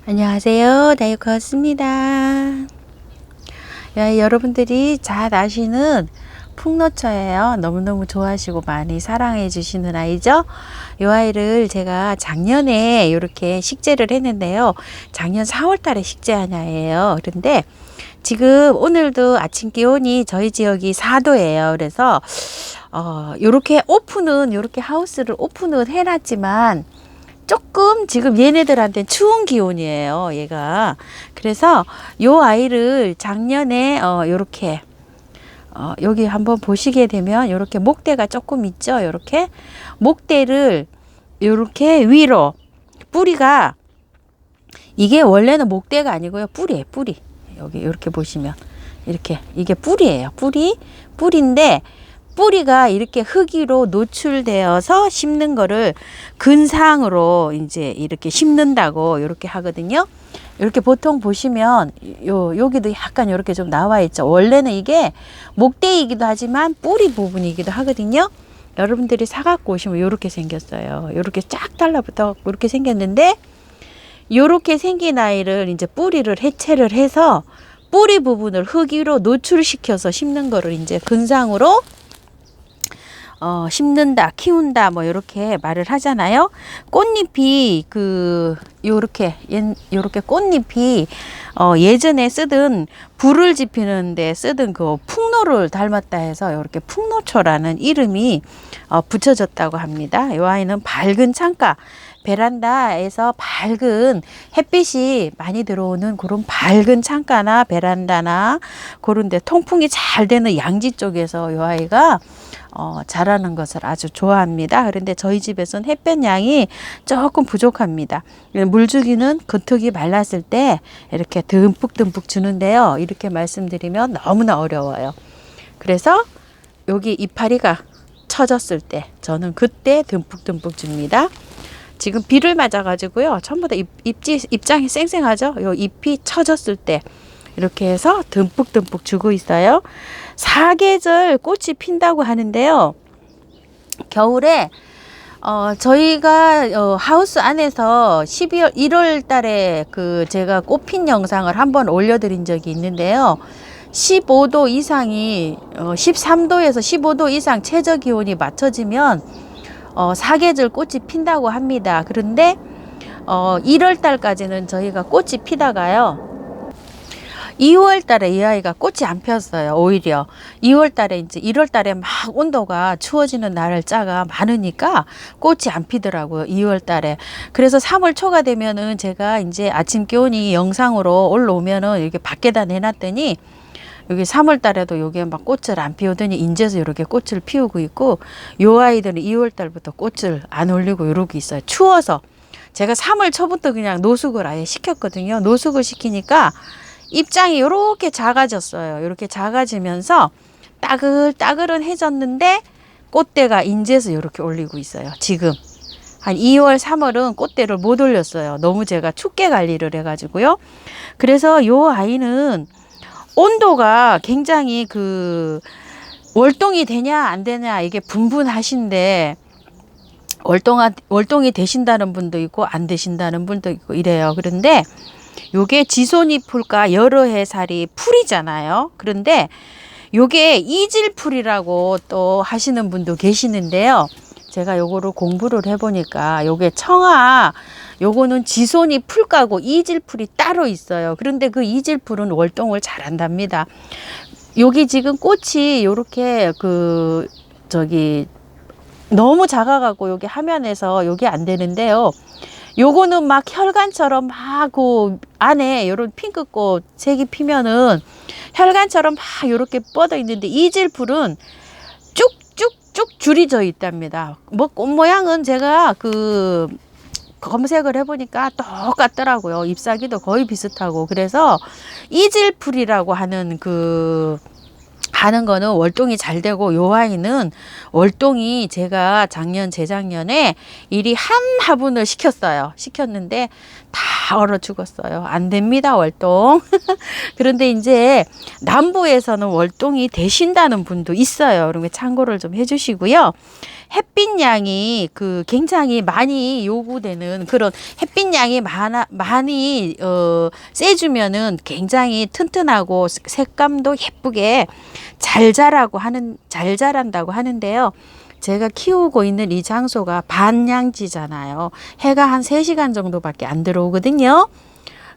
안녕하세요. 다이코였습니다. 여러분들이 잘 아시는 풍노초예요. 너무너무 좋아하시고 많이 사랑해 주시는 아이죠. 이 아이를 제가 작년에 이렇게 식재를 했는데요. 작년 4월 달에 식재한 아이예요. 그런데 지금 오늘도 아침 기온이 저희 지역이 4도예요. 그래서 요렇게 요렇게 하우스를 오픈을 해놨지만 조금 지금 얘네들한테 추운 기온이에요, 얘가. 그래서 요 아이를 작년에 요렇게 여기 한번 보시게 되면 요렇게 목대가 조금 있죠. 요렇게 목대를 요렇게 위로, 뿌리가 이게 원래는 목대가 아니고요, 뿌리예요, 뿌리. 여기 이렇게 보시면 이렇게 이게 뿌리예요. 뿌리인데 뿌리가 이렇게 흙 위로 노출되어서 심는 거를 근상으로 이제 이렇게 심는다고 이렇게 하거든요. 이렇게 보통 보시면 여기도 약간 이렇게 좀 나와 있죠. 원래는 이게 목대이기도 하지만 뿌리 부분이기도 하거든요. 여러분들이 사갖고 오시면 이렇게 생겼어요. 이렇게 쫙 달라붙어 이렇게 생겼는데, 이렇게 생긴 아이를 이제 뿌리를 해체를 해서 뿌리 부분을 흙 위로 노출시켜서 심는 거를 이제 근상으로 심는다, 키운다, 뭐, 요렇게 말을 하잖아요. 꽃잎이, 요렇게 꽃잎이, 예전에 쓰던, 불을 지피는데 쓰던 그 풍노를 닮았다 해서 요렇게 풍노초라는 이름이, 붙여졌다고 합니다. 이 아이는 밝은 창가, 베란다에서 밝은 햇빛이 많이 들어오는 그런 밝은 창가나 베란다나 그런 데 통풍이 잘 되는 양지 쪽에서 이 아이가 자라는 것을 아주 좋아합니다. 그런데 저희 집에서는 햇볕 양이 조금 부족합니다. 물주기는 겉흙이 말랐을 때 이렇게 듬뿍듬뿍 주는데요. 이렇게 말씀드리면 너무나 어려워요. 그래서 여기 이파리가 처졌을 때 저는 그때 듬뿍듬뿍 줍니다. 지금 비를 맞아가지고요. 전부 다 입장이 쌩쌩하죠. 요 잎이 처졌을 때 이렇게 해서 듬뿍듬뿍 주고 있어요. 사계절 꽃이 핀다고 하는데요. 겨울에 저희가 하우스 안에서 1월 달에 제가 꽃핀 영상을 한번 올려드린 적이 있는데요. 15도 이상이 13도에서 15도 이상 최저 기온이 맞춰지면 사계절 꽃이 핀다고 합니다. 그런데 1월 달까지는 저희가 꽃이 피다가요. 2월 달에 이 아이가 꽃이 안 폈어요. 오히려 2월 달에 이제 1월 달에 막 온도가 추워지는 날짜가 많으니까 꽃이 안 피더라고요. 2월 달에. 그래서 3월 초가 되면은 제가 이제 아침 기온이 영상으로 올라오면은 이렇게 밖에다 내놨더니 여기 3월 달에도 요게 막 꽃을 안 피우더니 인제서 이렇게 꽃을 피우고 있고, 요 아이들은 2월 달부터 꽃을 안 올리고 이러고 있어요. 추워서. 제가 3월 초부터 그냥 노숙을 아예 시켰거든요. 노숙을 시키니까 입장이 이렇게 작아졌어요. 이렇게 작아지면서 따글따글은 해졌는데 꽃대가 인제서 이렇게 올리고 있어요. 지금 한 2월, 3월은 꽃대를 못 올렸어요. 너무 제가 춥게 관리를 해가지고요. 그래서 요 아이는 온도가 굉장히 월동이 되냐 안 되냐 이게 분분하신데, 월동이 되신다는 분도 있고 안 되신다는 분도 있고 이래요. 그런데 요게 지손이 풀과 여러 해 살이 풀이잖아요. 그런데 요게 이질풀이라고 또 하시는 분도 계시는데요. 제가 요거를 공부를 해보니까 요게 청아, 요거는 지손이 풀가고 이질풀이 따로 있어요. 그런데 그 이질풀은 월동을 잘 한답니다. 여기 지금 꽃이 요렇게 너무 작아가고 여기 화면에서 여기 안 되는데요. 요거는 막 혈관처럼 막 안에 요런 핑크꽃 색이 피면은 혈관처럼 막 요렇게 뻗어 있는데, 이질풀은 쭉쭉쭉 줄이 져 있답니다. 뭐 꽃 모양은 제가 검색을 해보니까 똑같더라고요. 잎사귀도 거의 비슷하고. 그래서 이질풀이라고 하는 거는 월동이 잘 되고, 요 아이는 월동이 제가 재작년에 일이 한 화분을 시켰는데 다 얼어 죽었어요. 안 됩니다, 월동. 그런데 이제 남부에서는 월동이 되신다는 분도 있어요. 그러면 참고를 좀 해주시고요. 햇빛 양이 그 굉장히 많이 요구되는 그런 햇빛 양이 많이 세주면은 굉장히 튼튼하고 색감도 예쁘게 잘 자란다고 하는데요. 제가 키우고 있는 이 장소가 반양지잖아요. 해가 한 3시간 정도밖에 안 들어오거든요.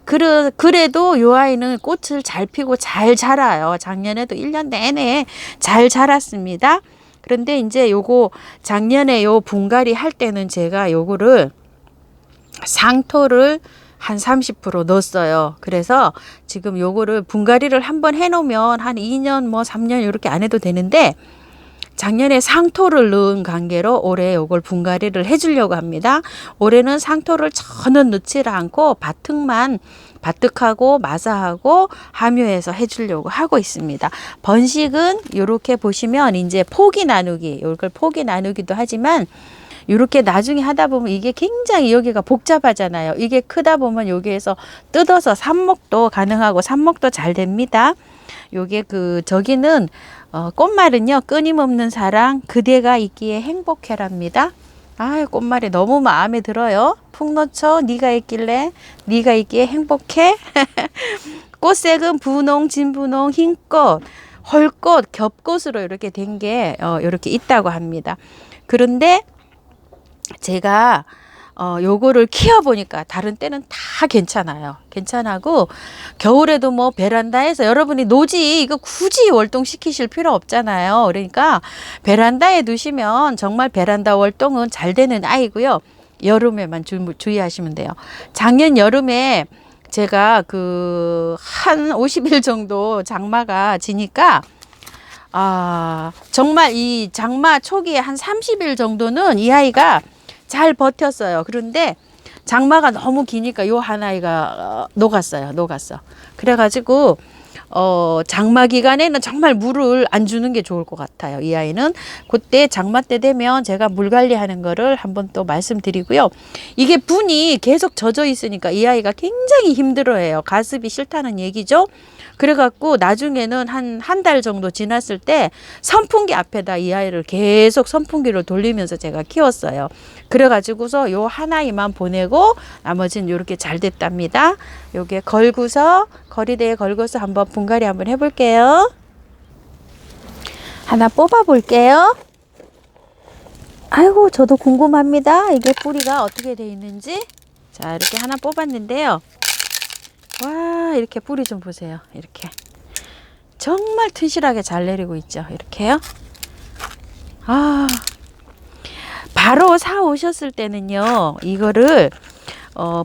그래도 이 아이는 꽃을 잘 피고 잘 자라요. 작년에도 1년 내내 잘 자랐습니다. 그런데 이제 요거 작년에 요 분갈이 할 때는 제가 요거를 상토를 한 30% 넣었어요. 그래서 지금 요거를 분갈이를 한번 해놓으면 한 2년 뭐 3년 이렇게 안 해도 되는데 작년에 상토를 넣은 관계로 올해 요걸 분갈이를 해주려고 합니다. 올해는 상토를 전혀 넣지 않고 바특하고 마사하고 함유해서 해주려고 하고 있습니다. 번식은 이렇게 보시면 이제 포기 나누기, 이걸 포기 나누기도 하지만 이렇게 나중에 하다 보면 이게 굉장히 여기가 복잡하잖아요. 이게 크다 보면 여기에서 뜯어서 삽목도 가능하고 삽목도 잘 됩니다. 요게 저기는 꽃말은요, 끊임없는 사랑 그대가 있기에 행복해랍니다. 아, 꽃말이 너무 마음에 들어요. 풍노초 네가 있길래 네가 있기에 행복해. 꽃색은 분홍, 진분홍, 흰꽃, 헐꽃, 겹꽃으로 이렇게 된 게 이렇게 있다고 합니다. 그런데 제가 요거를 키워보니까 다른 때는 다 괜찮하고 겨울에도 뭐 베란다에서 여러분이 노지 이거 굳이 월동시키실 필요 없잖아요. 그러니까 베란다에 두시면 정말 베란다 월동은 잘 되는 아이고요. 여름에만 주의하시면 돼요. 작년 여름에 제가 한 50일 정도 장마가 지니까 정말 이 장마 초기에 한 30일 정도는 이 아이가 잘 버텼어요. 그런데 장마가 너무 기니까 요 한 아이가 녹았어. 그래가지고 장마 기간에는 정말 물을 안 주는 게 좋을 것 같아요. 이 아이는 그때 장마 때 되면 제가 물 관리하는 거를 한번 또 말씀드리고요. 이게 분이 계속 젖어 있으니까 이 아이가 굉장히 힘들어해요. 가습이 싫다는 얘기죠. 그래갖고 나중에는 한 달 정도 지났을 때 선풍기 앞에다 이 아이를 계속 선풍기를 돌리면서 제가 키웠어요. 그래가지고서 요 하나이만 보내고 나머지는 이렇게 잘 됐답니다. 요게 거리대에 걸고서 한번 분갈이 한번 해볼게요. 하나 뽑아 볼게요. 아이고, 저도 궁금합니다. 이게 뿌리가 어떻게 돼 있는지. 자, 이렇게 하나 뽑았는데요. 와, 이렇게 뿌리 좀 보세요. 이렇게 정말 튼실하게 잘 내리고 있죠. 이렇게요. 바로 사 오셨을 때는요, 이거를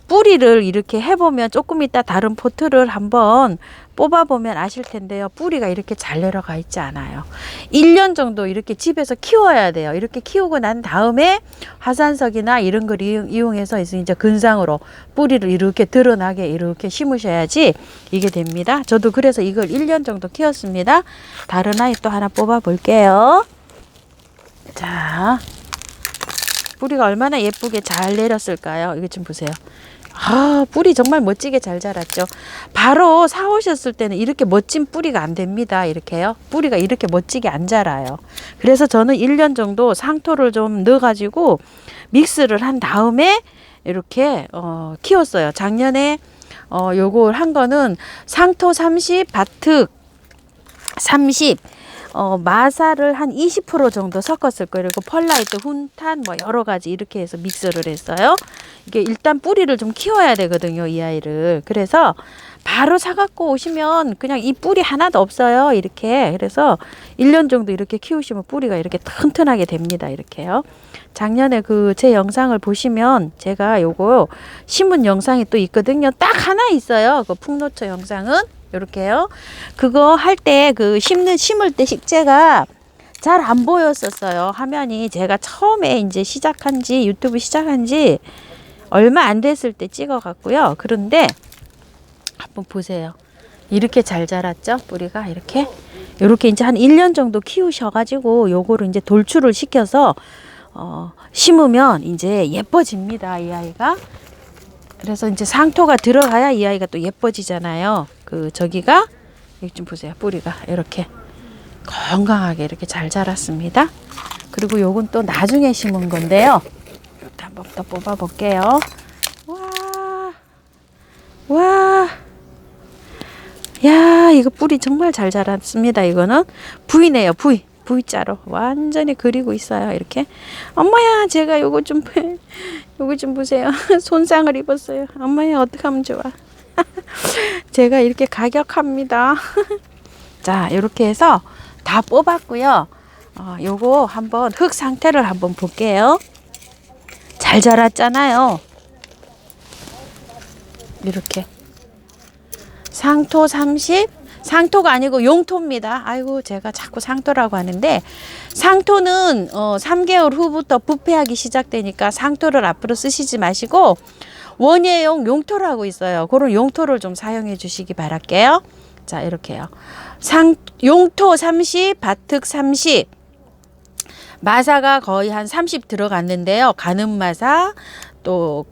뿌리를 이렇게 해보면 조금 이따 다른 포트를 한번 뽑아보면 아실 텐데요. 뿌리가 이렇게 잘 내려가 있지 않아요. 1년 정도 이렇게 집에서 키워야 돼요. 이렇게 키우고 난 다음에 화산석이나 이런 걸 이용해서 이제 근상으로 뿌리를 이렇게 드러나게 이렇게 심으셔야지 이게 됩니다. 저도 그래서 이걸 1년 정도 키웠습니다. 다른 아이 또 하나 뽑아 볼게요. 자, 뿌리가 얼마나 예쁘게 잘 내렸을까요? 이거 좀 보세요. 뿌리 정말 멋지게 잘 자랐죠. 바로 사오셨을 때는 이렇게 멋진 뿌리가 안 됩니다. 이렇게요. 뿌리가 이렇게 멋지게 안 자라요. 그래서 저는 1년 정도 상토를 좀 넣어가지고 믹스를 한 다음에 이렇게 키웠어요. 작년에 요걸 한 거는 상토 30, 바특 30, 마사를 한 20% 정도 섞었을 거예요. 그리고 펄라이트, 훈탄 뭐 여러 가지 이렇게 해서 믹스를 했어요. 이게 일단 뿌리를 좀 키워야 되거든요, 이 아이를. 그래서 바로 사갖고 오시면 그냥 이 뿌리 하나도 없어요. 이렇게. 그래서 1년 정도 이렇게 키우시면 뿌리가 이렇게 튼튼하게 됩니다. 이렇게요. 작년에 제 영상을 보시면 제가 요거 심은 영상이 또 있거든요. 딱 하나 있어요. 그 풍노초 영상은. 요렇게요. 그거 할 때 심을 때 식재가 잘 안 보였었어요. 화면이 제가 처음에 이제 유튜브 시작한 지 얼마 안 됐을 때 찍어 갔고요. 그런데 한번 보세요. 이렇게 잘 자랐죠? 뿌리가 이렇게 이제 한 1년 정도 키우셔가지고 요거를 이제 돌출을 시켜서 심으면 이제 예뻐집니다. 이 아이가. 그래서 이제 상토가 들어가야 이 아이가 또 예뻐지잖아요. 저기가 여기 좀 보세요. 뿌리가 이렇게 건강하게 이렇게 잘 자랐습니다. 그리고 요건 또 나중에 심은 건데요. 이것도 한번 더 뽑아 볼게요. 와, 와, 야, 이거 뿌리 정말 잘 자랐습니다. 이거는 V네요. V자로 완전히 그리고 있어요. 이렇게. 엄마야, 제가 요거 좀 보세요. 손상을 입었어요. 엄마야, 어떡하면 좋아. 제가 이렇게 가격합니다. 자, 이렇게 해서 다 뽑았고요. 요거 한번 흙 상태를 한번 볼게요. 잘 자랐잖아요. 이렇게. 상토 30, 상토가 아니고 용토입니다. 아이고, 제가 자꾸 상토라고 하는데, 상토는 3개월 후부터 부패하기 시작되니까 상토를 앞으로 쓰시지 마시고 원예용 용토라고 있어요. 그런 용토를 좀 사용해 주시기 바랄게요. 자, 이렇게요. 용토 30, 바특 30. 마사가 거의 한 30 들어갔는데요. 가늠 마사, 또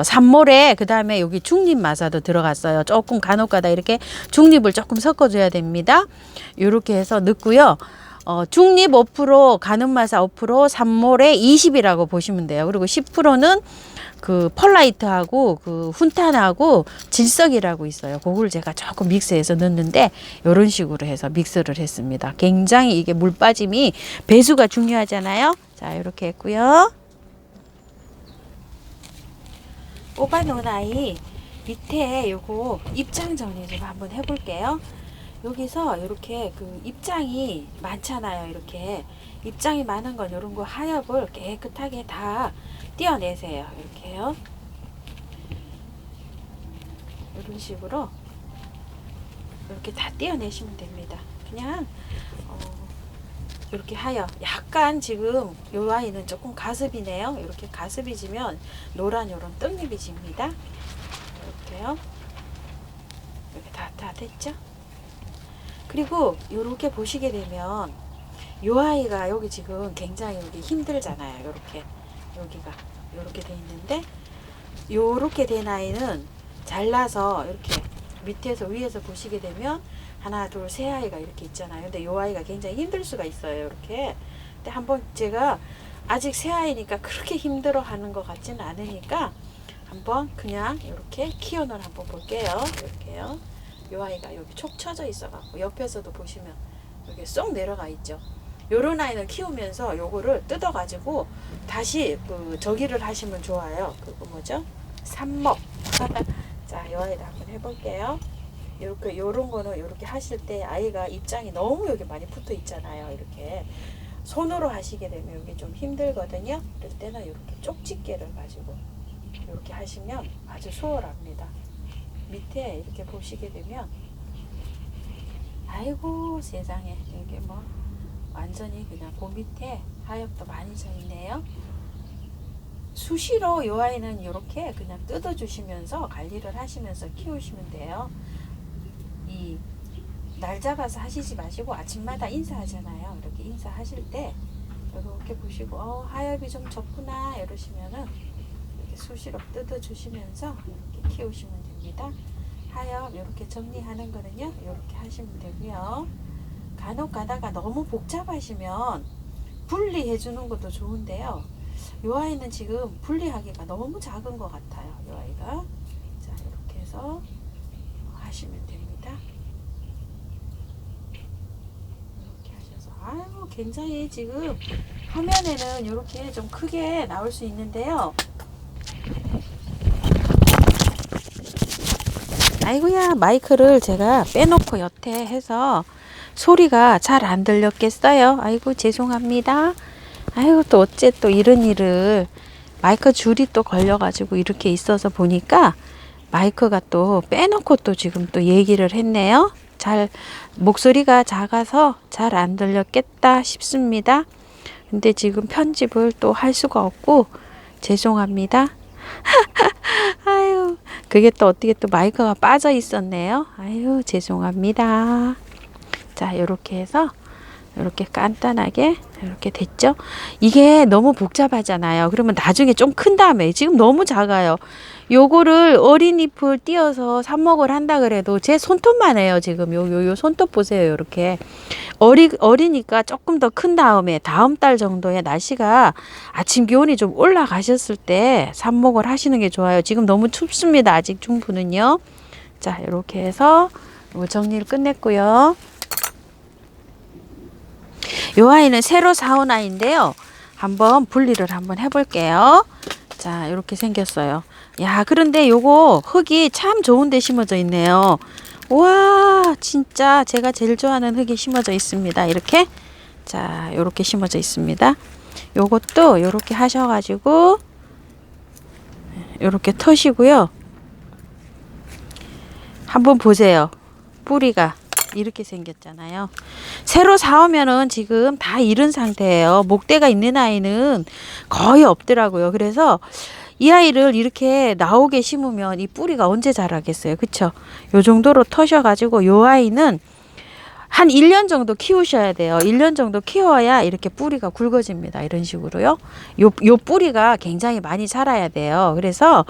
산모래, 그 다음에 여기 중립 마사도 들어갔어요. 조금 간혹가다 이렇게 중립을 조금 섞어줘야 됩니다. 이렇게 해서 넣고요. 중립 5%, 가늠 마사 5%, 산모래 20이라고 보시면 돼요. 그리고 10%는 그 펄라이트하고 그 훈탄하고 질석이라고 있어요. 그걸 제가 조금 믹스해서 넣는데 이런 식으로 해서 믹스를 했습니다. 굉장히 이게 물 빠짐이 배수가 중요하잖아요. 자, 이렇게 했고요. 뽑아놓은 아이 밑에 요거 입장 정리 좀 한번 해볼게요. 여기서 이렇게 그 입장이 많잖아요. 이렇게 입장이 많은 건 이런 거 하엽을 깨끗하게 다 떼어내세요. 이렇게요. 이런 식으로 이렇게 다 떼어내시면 됩니다. 그냥 이렇게 하여 약간 지금 요 아이는 조금 가습이네요. 이렇게 가습이 지면 노란 요런 떡잎이 집니다. 이렇게요. 이렇게 다 됐죠? 그리고 요렇게 보시게 되면 요 아이가 여기 지금 굉장히 여기 힘들잖아요. 요렇게 여기가 요렇게 돼 있는데 요렇게 된 아이는 잘라서 이렇게 밑에서 위에서 보시게 되면 하나 둘 세 아이가 이렇게 있잖아요. 근데 요 아이가 굉장히 힘들 수가 있어요. 이렇게. 근데 한번 제가 아직 새 아이니까 그렇게 힘들어 하는 것 같지는 않으니까 한번 그냥 이렇게 키워놓을 한번 볼게요. 이렇게요. 요 아이가 여기 촉 쳐져 있어 갖고 옆에서도 보시면 여기 쏙 내려가 있죠. 요런 아이는 키우면서 요거를 뜯어 가지고 다시 그 저기를 하시면 좋아요. 그거 뭐죠? 삽목. 자, 요 아이를 한번 해볼게요. 이렇게 요런 거는 이렇게 하실 때 아이가 입장이 너무 여기 많이 붙어 있잖아요. 이렇게 손으로 하시게 되면 여기 좀 힘들거든요. 그럴 때는 이렇게 쪽집게를 가지고 이렇게 하시면 아주 수월합니다. 밑에 이렇게 보시게 되면 아이고 세상에 이게 뭐 완전히 그냥 그 밑에 하엽도 많이 져 있네요. 수시로 요 아이는 이렇게 그냥 뜯어 주시면서 관리를 하시면서 키우시면 돼요. 이 날 잡아서 하시지 마시고 아침마다 인사하잖아요. 이렇게 인사하실 때 이렇게 보시고 하엽이 좀 적구나 이러시면은 이렇게 수시로 뜯어 주시면서 이렇게 키우시면 됩니다. 하엽 이렇게 정리하는 거는요 이렇게 하시면 되고요. 간혹 가다가 너무 복잡하시면 분리해 주는 것도 좋은데요. 이 아이는 지금 분리하기가 너무 작은 것 같아요. 이 아이가. 자, 이렇게 해서 하시면 됩니다. 이렇게 하셔서 아유 굉장히 지금 화면에는 이렇게 좀 크게 나올 수 있는데요. 아이고야, 마이크를 제가 빼놓고 여태 해서 소리가 잘 안 들렸겠어요. 아이고 죄송합니다. 아이고 또 어째 또 이런 일을 마이크 줄이 또 걸려가지고 이렇게 있어서 보니까 마이크가 또 빼놓고 또 지금 또 얘기를 했네요. 잘 목소리가 작아서 잘 안 들렸겠다 싶습니다. 근데 지금 편집을 또 할 수가 없고 죄송합니다. 아유 그게 또 어떻게 또 마이크가 빠져 있었네요. 아유 죄송합니다. 자 이렇게 해서 이렇게 간단하게 이렇게 됐죠. 이게 너무 복잡하잖아요. 그러면 나중에 좀 큰 다음에 지금 너무 작아요. 요거를 어린 잎을 띄어서 삽목을 한다 그래도 제 손톱만 해요. 지금 요 손톱 보세요. 이렇게 어리니까 조금 더 큰 다음에 다음 달 정도에 날씨가 아침 기온이 좀 올라가셨을 때 삽목을 하시는 게 좋아요. 지금 너무 춥습니다. 아직 중부는요. 자, 이렇게 해서 정리를 끝냈고요. 요 아이는 새로 사온 아이인데요. 한번 분리를 한번 해볼게요. 자, 이렇게 생겼어요. 야, 그런데 요거 흙이 참 좋은 데 심어져 있네요. 와, 진짜 제가 제일 좋아하는 흙이 심어져 있습니다. 이렇게. 자, 요렇게 심어져 있습니다. 요것도 요렇게 하셔가지고 요렇게 터시고요. 한번 보세요. 뿌리가 이렇게 생겼잖아요. 새로 사오면은 지금 다 이른 상태예요. 목대가 있는 아이는 거의 없더라고요. 그래서 이 아이를 이렇게 나오게 심으면 이 뿌리가 언제 자라겠어요. 그쵸? 요 정도로 터셔가지고 요 아이는 한 1년 정도 키우셔야 돼요. 1년 정도 키워야 이렇게 뿌리가 굵어집니다. 이런 식으로요. 요 뿌리가 굉장히 많이 자라야 돼요. 그래서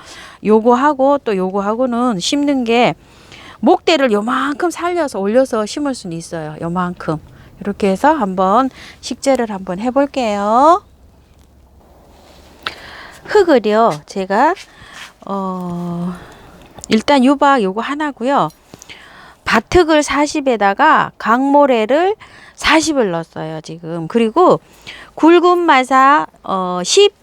요거하고 또 요거하고는 심는 게 목대를 요만큼 살려서 올려서 심을 수는 있어요. 요만큼. 이렇게 해서 한번 식재를 한번 해볼게요. 흙을요, 제가, 일단 유박 요거 하나고요. 밭흙을 40에다가 강모래를 40을 넣었어요, 지금. 그리고 굵은 마사, 10,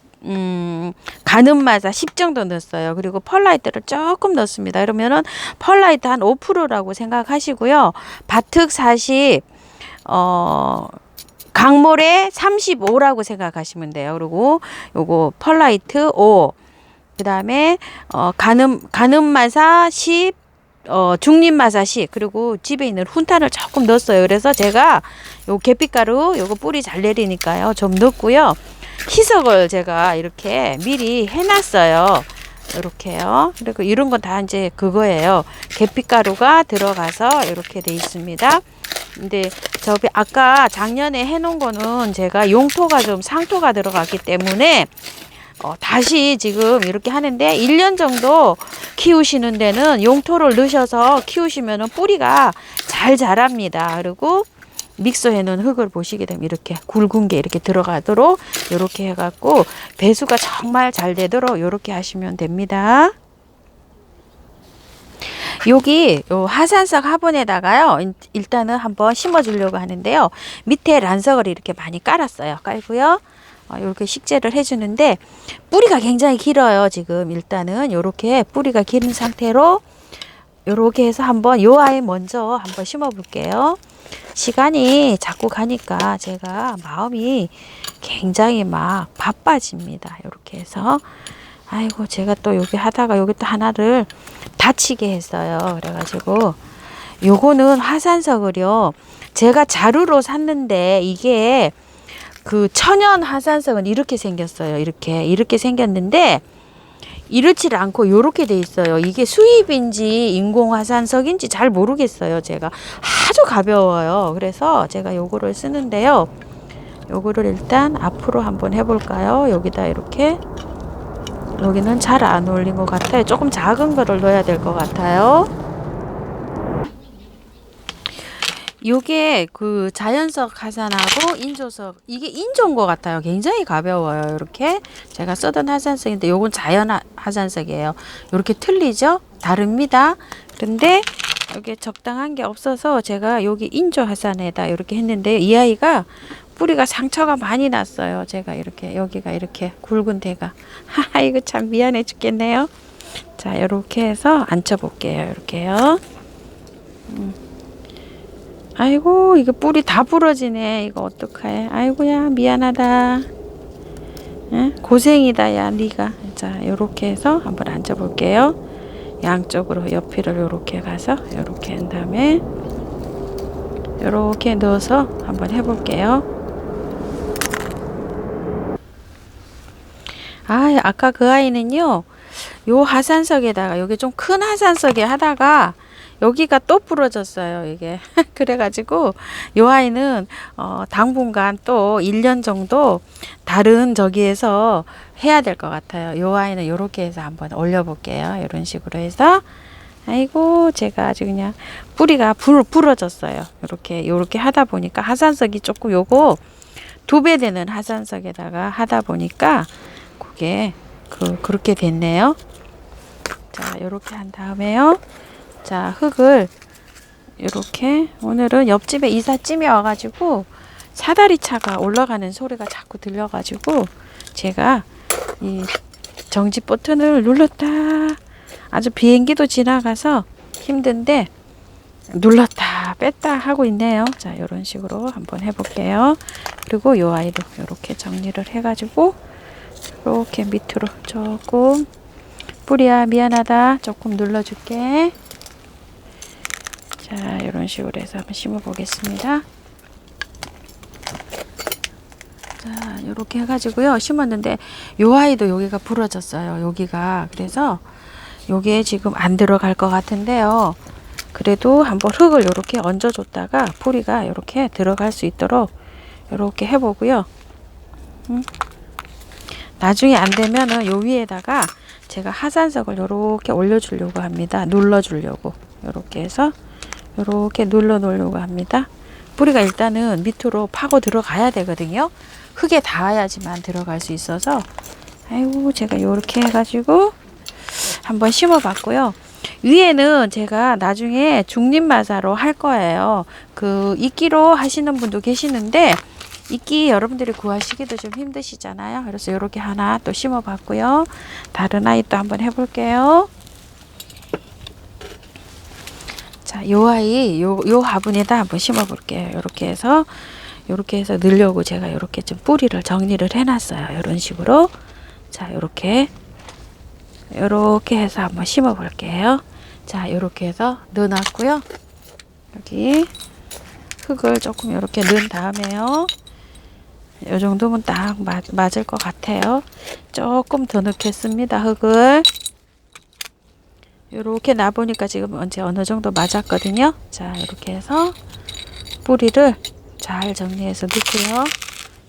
가늠마사 10 정도 넣었어요. 그리고 펄라이트를 조금 넣습니다. 그러면은 펄라이트 한 5%라고 생각하시고요. 밭흙 40, 강모래 35라고 생각하시면 돼요. 그리고 요거 펄라이트 5, 그 다음에 가늠마사 10, 중림마사 10, 그리고 집에 있는 훈탄을 조금 넣었어요. 그래서 제가 요 계피가루 요거 뿌리 잘 내리니까요 좀 넣고요. 희석을 제가 이렇게 미리 해놨어요. 이렇게요. 그리고 이런 건 다 이제 그거예요. 계피가루가 들어가서 이렇게 돼 있습니다. 근데 저 아까 작년에 해놓은 거는 제가 용토가 좀 상토가 들어갔기 때문에 다시 지금 이렇게 하는데 1년 정도 키우시는 데는 용토를 넣으셔서 키우시면 뿌리가 잘 자랍니다. 그리고 믹서해 놓은 흙을 보시게 되면 이렇게 굵은 게 이렇게 들어가도록 이렇게 해갖고 배수가 정말 잘 되도록 이렇게 하시면 됩니다. 여기 요 하산석 화분에다가요 일단은 한번 심어 주려고 하는데요. 밑에 란석을 이렇게 많이 깔았어요. 깔고요. 이렇게 식재를 해주는데 뿌리가 굉장히 길어요. 지금 일단은 이렇게 뿌리가 긴 상태로 이렇게 해서 한번 요 아이 먼저 한번 심어 볼게요. 시간이 자꾸 가니까 제가 마음이 굉장히 막 바빠집니다. 이렇게 해서 아이고 제가 또 여기 하다가 여기 또 하나를 다치게 했어요. 그래가지고 요거는 화산석을요 제가 자루로 샀는데 이게 그 천연 화산석은 이렇게 생겼어요. 이렇게 생겼는데 이렇지 않고 요렇게 돼 있어요. 이게 수입인지 인공 화산석인지 잘 모르겠어요. 제가 아주 가벼워요. 그래서 제가 요거를 쓰는데요. 요거를 일단 앞으로 한번 해볼까요? 여기다 이렇게. 여기는 잘 안 어울린 것 같아요. 조금 작은 거를 넣어야 될 것 같아요. 요게 그 자연석 화산하고 인조석, 이게 인조인 것 같아요. 굉장히 가벼워요. 이렇게 제가 쓰던 화산석인데 요건 자연 화산석이에요. 이렇게 틀리죠? 다릅니다. 그런데 여기 적당한 게 없어서 제가 여기 인조 화산에다 이렇게 했는데 이 아이가 뿌리가 상처가 많이 났어요. 제가 이렇게 여기가 이렇게 굵은 데가 이거 참 미안해 죽겠네요. 자, 이렇게 해서 앉혀 볼게요. 이렇게요. 아이고 이거 뿌리 다 부러지네. 이거 어떡해. 아이고야 미안하다. 응? 고생이다 야 니가. 자 요렇게 해서 한번 앉아 볼게요. 양쪽으로 옆이를 요렇게 가서 요렇게 한 다음에 요렇게 넣어서 한번 해볼게요. 아까 그 아이는요 요 하산석에다가 여기 좀 큰 하산석에 하다가 여기가 또 부러졌어요. 이게 그래가지고 요 아이는 당분간 또 1년 정도 다른 저기에서 해야 될 것 같아요. 요 아이는 요렇게 해서 한번 올려 볼게요. 이런 식으로 해서 아이고 제가 아주 그냥 뿌리가 부러졌어요. 요렇게 하다 보니까 하산석이 조금 요거 2배 되는 하산석에다가 하다 보니까 그게 그렇게 됐네요. 자, 요렇게 한 다음에요. 자, 흙을 요렇게 오늘은 옆집에 이삿짐이 와가지고 사다리차가 올라가는 소리가 자꾸 들려가지고 제가 이 정지 버튼을 눌렀다. 아주 비행기도 지나가서 힘든데 눌렀다 뺐다 하고 있네요. 자, 이런 식으로 한번 해볼게요. 그리고 요 아이도 이렇게 정리를 해가지고 이렇게 밑으로 조금 뿌리야 미안하다 조금 눌러줄게. 자, 이런 식으로 해서 한번 심어 보겠습니다. 자, 이렇게 해가지고요 심었는데 요 아이도 여기가 부러졌어요. 여기가 그래서 요게 지금 안 들어갈 것 같은데요. 그래도 한번 흙을 이렇게 얹어줬다가 뿌리가 이렇게 들어갈 수 있도록 이렇게 해보고요. 나중에 안 되면은 요 위에다가 제가 하산석을 이렇게 올려주려고 합니다. 눌러주려고 이렇게 해서 이렇게 눌러 놓으려고 합니다. 뿌리가 일단은 밑으로 파고 들어가야 되거든요. 흙에 닿아야지만 들어갈 수 있어서 아이고 제가 이렇게 해가지고 한번 심어봤고요. 위에는 제가 나중에 중립마사로 할 거예요. 그 이끼로 하시는 분도 계시는데 이끼 여러분들이 구하시기도 좀 힘드시잖아요. 그래서 이렇게 하나 또 심어봤고요. 다른 아이 또 한번 해볼게요. 자, 요 아이 요 화분에다 한번 심어볼게요. 이렇게 해서 넣으려고 제가 이렇게 좀 뿌리를 정리를 해놨어요. 이런 식으로. 자, 이렇게 해서 한번 심어 볼게요. 자, 이렇게 해서 넣어놨고요. 여기 흙을 조금 이렇게 넣은 다음에요. 이 정도면 딱 맞을 것 같아요. 조금 더 넣겠습니다. 흙을 이렇게 놔보니까 지금 언제 어느 정도 맞았거든요. 자, 이렇게 해서 뿌리를 잘 정리해서 넣고요.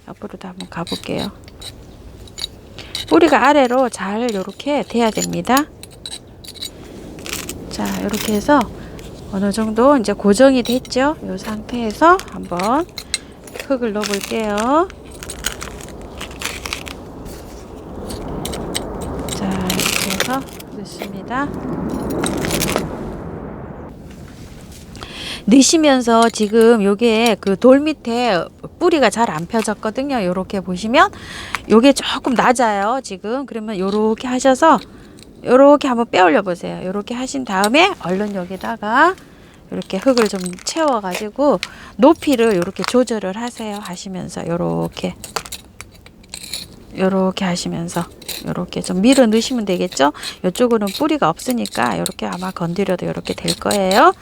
옆으로도 한번 가볼게요. 뿌리가 아래로 잘 이렇게 돼야 됩니다. 자, 이렇게 해서 어느 정도 이제 고정이 됐죠. 이 상태에서 한번 흙을 넣어 볼게요. 자, 이렇게 해서 넣습니다. 넣으시면서 지금 요게 그 돌 밑에 뿌리가 잘 안 펴졌거든요. 요렇게 보시면 요게 조금 낮아요. 지금 그러면 요렇게 하셔서 요렇게 한번 빼 올려 보세요. 요렇게 하신 다음에 얼른 여기다가 이렇게 흙을 좀 채워 가지고 높이를 요렇게 조절을 하세요. 하시면서 요렇게 하시면서 요렇게 좀 밀어 넣으시면 되겠죠. 이쪽으로는 뿌리가 없으니까 요렇게 아마 건드려도 요렇게 될 거예요.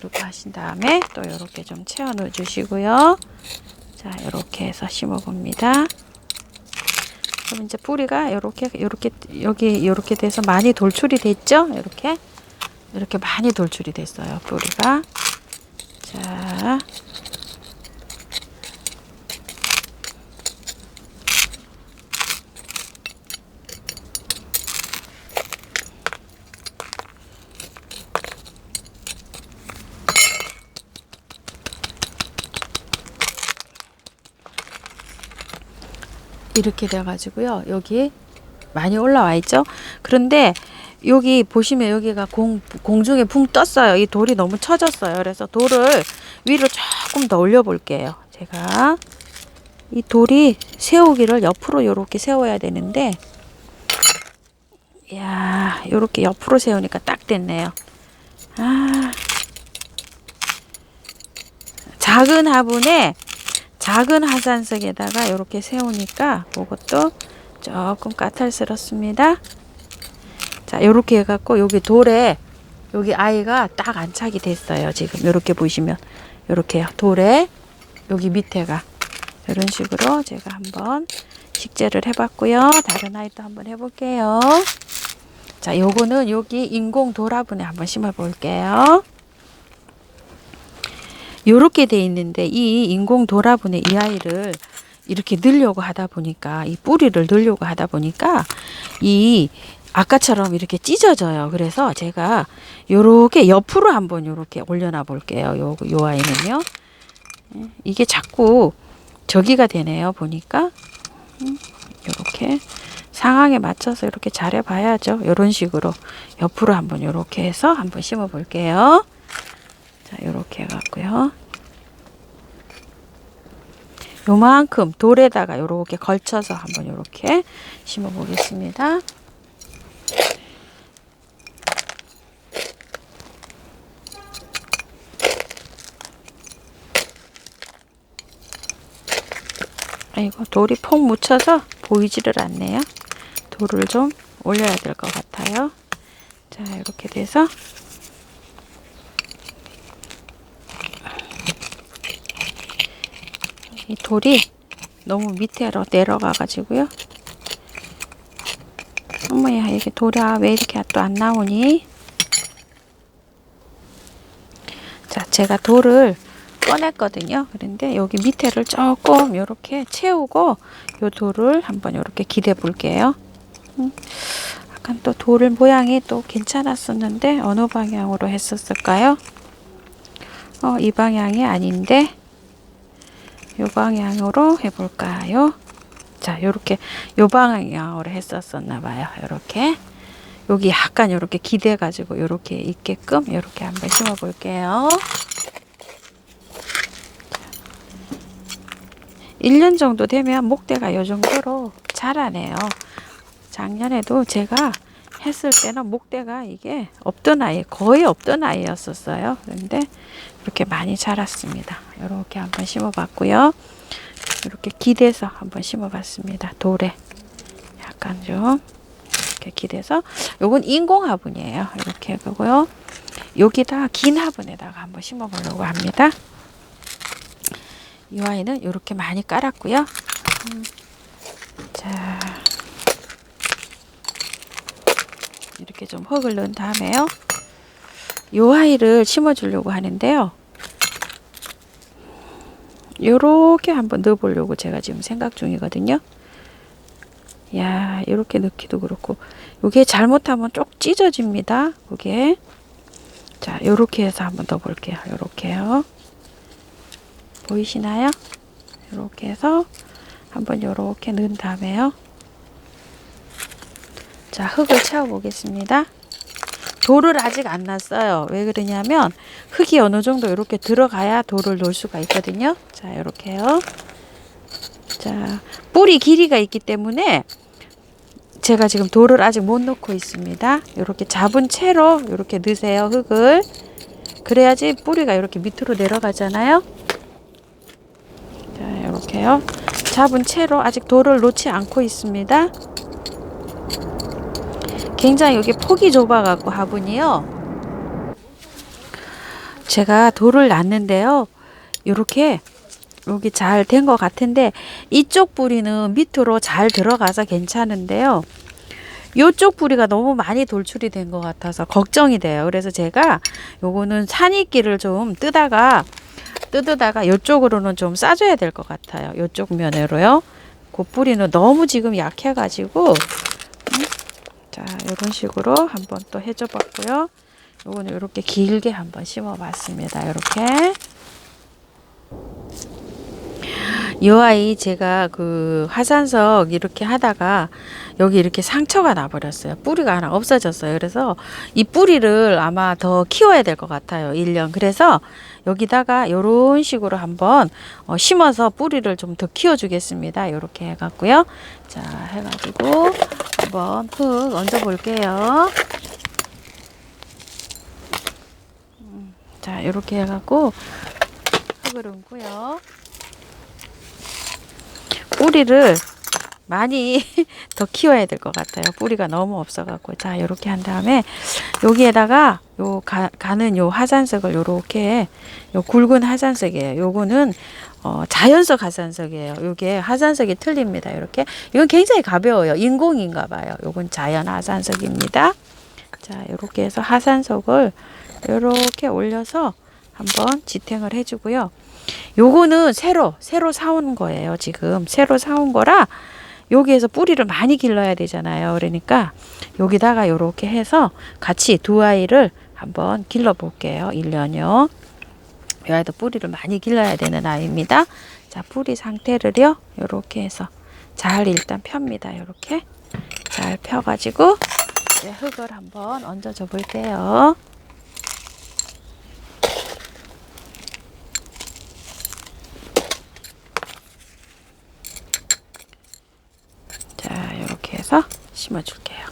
이렇게 하신 다음에 또 이렇게 좀 채워 넣어 주시고요. 자, 이렇게 해서 심어 봅니다. 그럼 이제 뿌리가 이렇게 여기 이렇게 돼서 많이 돌출이 됐죠? 이렇게 많이 돌출이 됐어요. 뿌리가. 자, 이렇게 돼 가지고요. 여기 많이 올라와 있죠. 그런데 여기 보시면 여기가 공중에 붕 떴어요. 이 돌이 너무 처졌어요. 그래서 돌을 위로 조금 더 올려 볼게요. 제가 이 돌이 세우기를 옆으로 이렇게 세워야 되는데 야, 이렇게 옆으로 세우니까 딱 됐네요. 아, 작은 화분에 작은 하산석에다가 이렇게 세우니까 그것도 조금 까탈스럽습니다. 자, 이렇게 해갖고 여기 돌에 여기 아이가 딱 안착이 됐어요. 지금 이렇게 보시면 이렇게요. 돌에 여기 밑에가 이런 식으로 제가 한번 식재를 해봤고요. 다른 아이도 한번 해볼게요. 자, 요거는 여기 인공 돌화분에 한번 심어 볼게요. 요렇게 돼 있는데 이 인공 돌화분에 이 아이를 이렇게 넣으려고 하다 보니까 이 뿌리를 넣으려고 하다 보니까 이 아까처럼 이렇게 찢어져요. 그래서 제가 요렇게 옆으로 한번 요렇게 올려놔 볼게요. 요 아이는요. 이게 자꾸 저기가 되네요. 보니까 요렇게 상황에 맞춰서 이렇게 잘해 봐야죠. 요런 식으로 옆으로 한번 요렇게 해서 한번 심어 볼게요. 자, 요렇게 해갖고요. 요만큼 돌에다가 요렇게 걸쳐서 한번 요렇게 심어 보겠습니다. 아이고, 돌이 폭 묻혀서 보이지를 않네요. 돌을 좀 올려야 될 것 같아요. 자, 이렇게 돼서 이 돌이 너무 밑으로 내려가 가지고요. 어머야, 이게 돌이 왜 이렇게 또 안 나오니? 자, 제가 돌을 꺼냈거든요. 그런데 여기 밑에를 조금 이렇게 채우고 요 돌을 한번 이렇게 기대 볼게요. 약간 또 돌 모양이 또 괜찮았었는데 어느 방향으로 했었을까요? 이 방향이 아닌데 요 방향으로 해볼까요? 자, 요렇게 요 방향으로 했었었나 봐요. 요렇게 여기 약간 요렇게 기대 가지고 요렇게 있게끔 요렇게 한번 심어 볼게요. 1년 정도 되면 목대가 요 정도로 자라네요. 작년에도 제가 했을 때는 목대가 이게 없던 아이, 거의 없던 아이였었어요. 그런데 이렇게 많이 자랐습니다. 이렇게 한번 심어 봤고요. 이렇게 기대서 한번 심어 봤습니다. 돌에 약간 좀 이렇게 기대서, 요건 인공 화분이에요. 이렇게 하고요. 여기다 긴 화분에다가 한번 심어 보려고 합니다. 이 아이는 이렇게 많이 깔았고요. 자, 이렇게 좀 흙을 넣은 다음에요. 이 아이를 심어 주려고 하는데요. 요렇게 한번 넣어 보려고 제가 지금 생각 중이거든요. 야, 이렇게 넣기도 그렇고, 요게 잘못하면 쪽 찢어집니다. 요게. 자, 요렇게 해서 한번 넣어 볼게요. 요렇게요. 보이시나요? 이렇게 해서 한번 이렇게 넣은 다음에요. 자, 흙을 채워 보겠습니다. 돌을 아직 안 놨어요. 왜 그러냐면 흙이 어느 정도 이렇게 들어가야 돌을 놓을 수가 있거든요. 자, 이렇게요. 자, 뿌리 길이가 있기 때문에 제가 지금 돌을 아직 못 넣고 있습니다. 이렇게 잡은 채로 이렇게 넣으세요. 흙을. 그래야지 뿌리가 이렇게 밑으로 내려가잖아요. 자, 이렇게요. 잡은 채로 아직 돌을 놓지 않고 있습니다. 굉장히 여기 폭이 좁아 갖고 화분이요. 제가 돌을 놨는데요. 이렇게 여기 잘 된 것 같은데 이쪽 뿌리는 밑으로 잘 들어가서 괜찮은데요. 이쪽 뿌리가 너무 많이 돌출이 된 것 같아서 걱정이 돼요. 그래서 제가 요거는 산이끼를 좀 뜯다가 이쪽으로는 좀 싸줘야 될 것 같아요. 이쪽 면으로요. 그 뿌리는 너무 지금 약해가지고 자, 이런 식으로 한번 또 해줘 봤고요. 요거는 이렇게 길게 한번 심어 봤습니다. 이렇게. 이 아이 제가 그 화산석 이렇게 하다가 여기 이렇게 상처가 나버렸어요. 뿌리가 하나 없어졌어요. 그래서 이 뿌리를 아마 더 키워야 될 것 같아요. 1년. 그래서 여기다가 이런 식으로 한번 심어서 뿌리를 좀 더 키워주겠습니다. 이렇게 해갖고요. 자, 해가지고 한번 흙 얹어 볼게요. 자, 이렇게 해갖고 흙을 얹고요. 뿌리를 많이 더 키워야 될 것 같아요. 뿌리가 너무 없어갖고. 자, 이렇게 한 다음에 여기에다가 요 가는 요 화산석을 요렇게 요 굵은 화산석이에요. 요거는 자연석 화산석이에요. 요게 화산석이 틀립니다. 이렇게 이건 굉장히 가벼워요. 인공인가 봐요. 요건 자연 화산석입니다. 자, 이렇게 해서 화산석을 이렇게 올려서 한번 지탱을 해주고요. 요거는 새로 사온 거예요. 지금 새로 사온 거라 여기에서 뿌리를 많이 길러야 되잖아요. 그러니까 여기다가 요렇게 해서 같이 두 아이를 한번 길러 볼게요. 1년요. 이 아이도 뿌리를 많이 길러야 되는 아이입니다. 자, 뿌리 상태를요. 요렇게 해서 잘 일단 펴입니다. 요렇게 잘 펴가지고 이제 흙을 한번 얹어줘 볼게요. 자, 이렇게 해서 심어줄게요.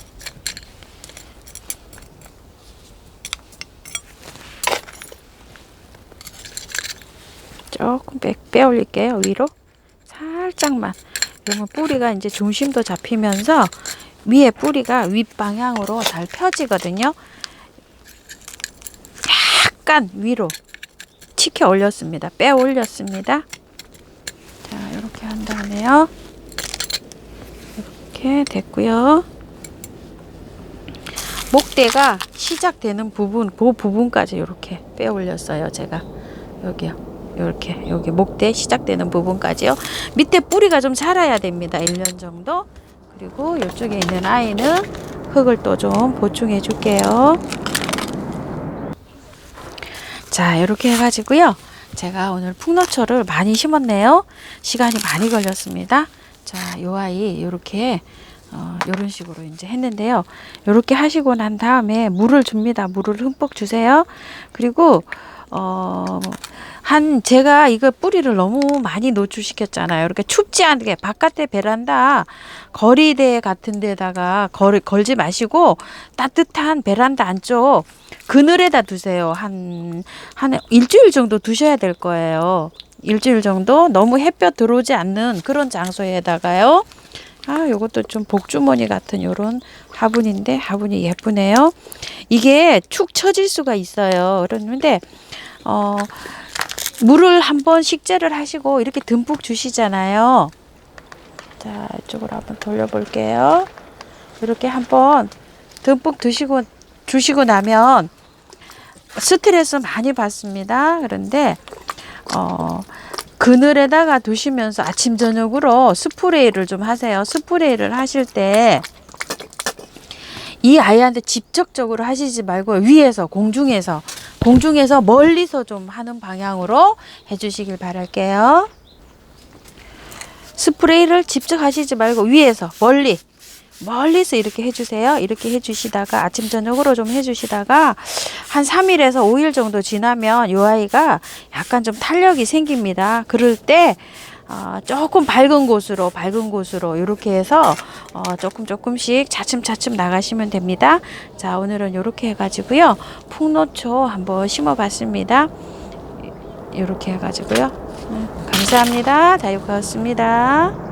조금 빼올릴게요. 위로 살짝만. 그러면 뿌리가 이제 중심도 잡히면서 위에 뿌리가 윗방향으로 잘 펴지거든요. 약간 위로 치켜 올렸습니다. 빼 올렸습니다. 자, 이렇게 한 다음에요. 이렇게 됐고요. 목대가 시작되는 부분, 그 부분까지 이렇게 빼 올렸어요. 제가 여기요. 이렇게 여기 목대 시작되는 부분까지요. 밑에 뿌리가 좀 자라야 됩니다. 1년 정도. 그리고 이쪽에 있는 아이는 흙을 또 좀 보충해 줄게요. 자, 이렇게 해가지고요. 제가 오늘 풍노초를 많이 심었네요. 시간이 많이 걸렸습니다. 자, 요 아이 요렇게 요런 식으로 이제 했는데요. 요렇게 하시고 난 다음에 물을 줍니다. 물을 흠뻑 주세요. 그리고 제가 이거 뿌리를 너무 많이 노출시켰잖아요. 이렇게 춥지 않게 바깥에 베란다 거리대 같은 데다가 걸지 마시고 따뜻한 베란다 안쪽 그늘에다 두세요. 한 일주일 정도 두셔야 될 거예요. 일주일 정도 너무 햇볕 들어오지 않는 그런 장소에다가요. 아, 요것도 좀 복주머니 같은 요런 화분인데 화분이 예쁘네요. 이게 축 처질 수가 있어요. 그런데 물을 한번 식재를 하시고 이렇게 듬뿍 주시잖아요. 자, 이쪽으로 한번 돌려볼게요. 이렇게 한번 듬뿍 주시고 나면 스트레스 많이 받습니다. 그런데 그늘에다가 두시면서 아침 저녁으로 스프레이를 좀 하세요. 스프레이를 하실 때 이 아이한테 직접적으로 하시지 말고 위에서 공중에서 멀리서 좀 하는 방향으로 해주시길 바랄게요. 스프레이를 직접 하시지 말고 위에서 멀리서 이렇게 해주세요. 이렇게 해주시다가 아침 저녁으로 좀 해주시다가 한 3일에서 5일 정도 지나면 이 아이가 약간 좀 탄력이 생깁니다. 그럴 때 조금 밝은 곳으로 이렇게 해서 조금씩 차츰 나가시면 됩니다. 자, 오늘은 이렇게 해가지고요. 풍노초 한번 심어봤습니다. 이렇게 해가지고요. 감사합니다. 자유가였습니다.